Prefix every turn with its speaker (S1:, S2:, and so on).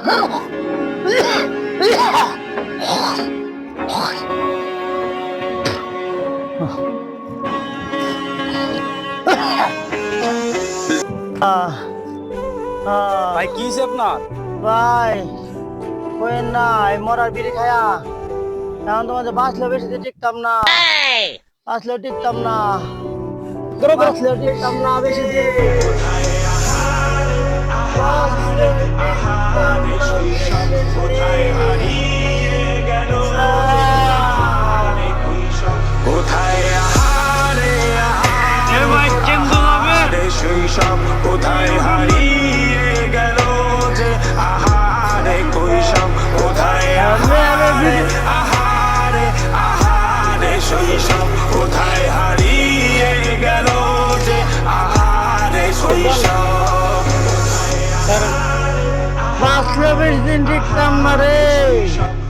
S1: ভাই কি হয়েছে আপনার?
S2: ভাই কইেন না, এই মরার বিড়ি খায়া এখন তোমাদের বাঁচলেও বেশি দিন টিকতাম না, বাঁচলেও টিকতাম না, বাঁচলেও টিকতাম না বেশি দিন।
S3: শৈশব কোথায় হারিয়ে গেল যে আহারে কৈশব কোথায় আহারে আহারে আহারে শৈশব কোথায় হারিয়ে গেল যে আহারে শৈশব
S2: বাঁচলেও বেশি দিন টিকতাম না রে।